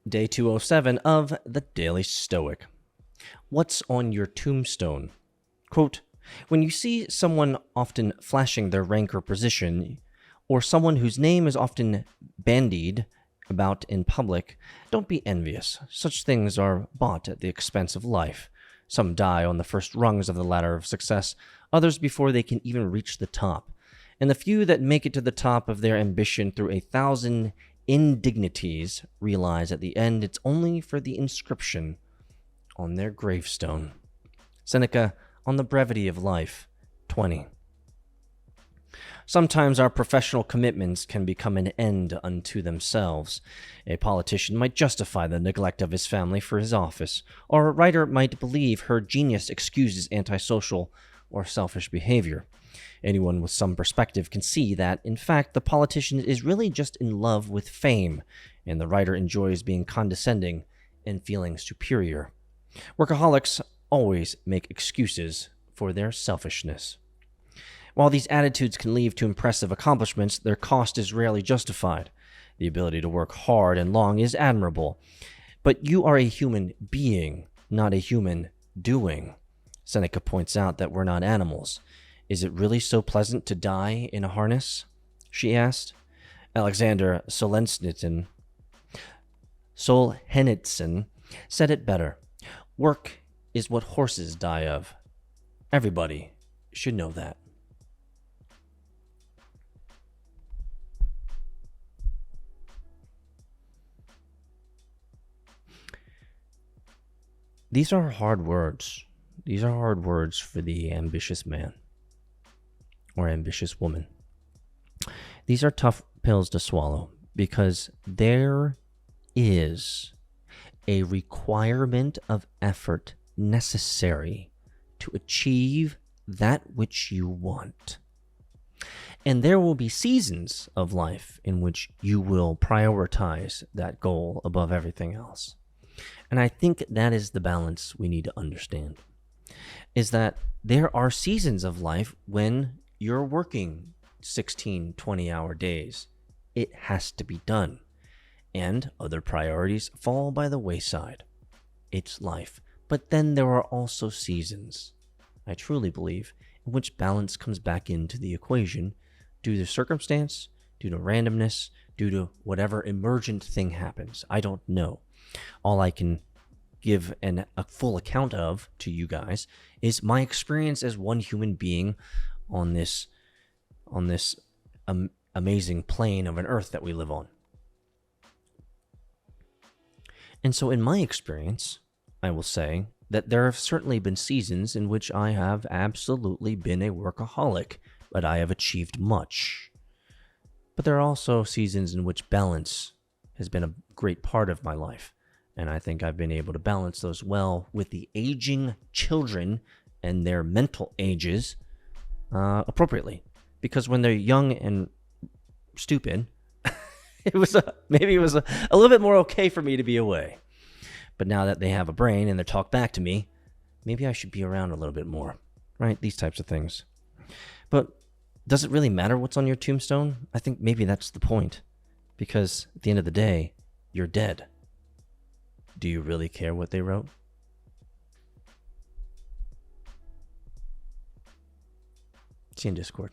Day 207 of the Daily Stoic. What's on your tombstone? Quote, when you see someone often flashing their rank or position, or someone whose name is often bandied about in public, don't be envious. Such things are bought at the expense of life. Some die on the first rungs of the ladder of success, others before they can even reach the top. And the few that make it to the top of their ambition through 1,000 indignities realize at the end it's only for the inscription on their gravestone. Seneca on the Brevity of Life, 20. Sometimes our professional commitments can become an end unto themselves. A politician might justify the neglect of his family for his office, or a writer might believe her genius excuses antisocial or selfish behavior. Anyone with some perspective can see that, in fact, the politician is really just in love with fame, and the writer enjoys being condescending and feeling superior. Workaholics always make excuses for their selfishness. While these attitudes can lead to impressive accomplishments, their cost is rarely justified. The ability to work hard and long is admirable, but you are a human being, not a human doing. Seneca points out that we're not animals. Is it really so pleasant to die in a harness? She asked. Alexander Solzhenitsyn said it better. Work is what horses die of. Everybody should know that. These are hard words. These are hard words for the ambitious man or ambitious woman. These are tough pills to swallow because there is a requirement of effort necessary to achieve that which you want. And there will be seasons of life in which you will prioritize that goal above everything else. And I think that is the balance we need to understand, is that there are seasons of life when you're working 16, 20-hour days. It has to be done. And other priorities fall by the wayside. It's life. But then there are also seasons, I truly believe, in which balance comes back into the equation due to circumstance, due to randomness, due to whatever emergent thing happens. I don't know. All I can give a full account of to you guys is my experience as one human being on this amazing plane of an earth that we live on. And so in my experience, I will say that there have certainly been seasons in which I have absolutely been a workaholic, but I have achieved much. But there are also seasons in which balance has been a great part of my life. And I think I've been able to balance those well with the aging children and their mental ages appropriately. Because when they're young and stupid, maybe it was a little bit more okay for me to be away. But now that they have a brain and they talk back to me, maybe I should be around a little bit more, right? These types of things. But does it really matter what's on your tombstone? I think maybe that's the point. Because at the end of the day, you're dead. Do you really care what they wrote? See you in Discord.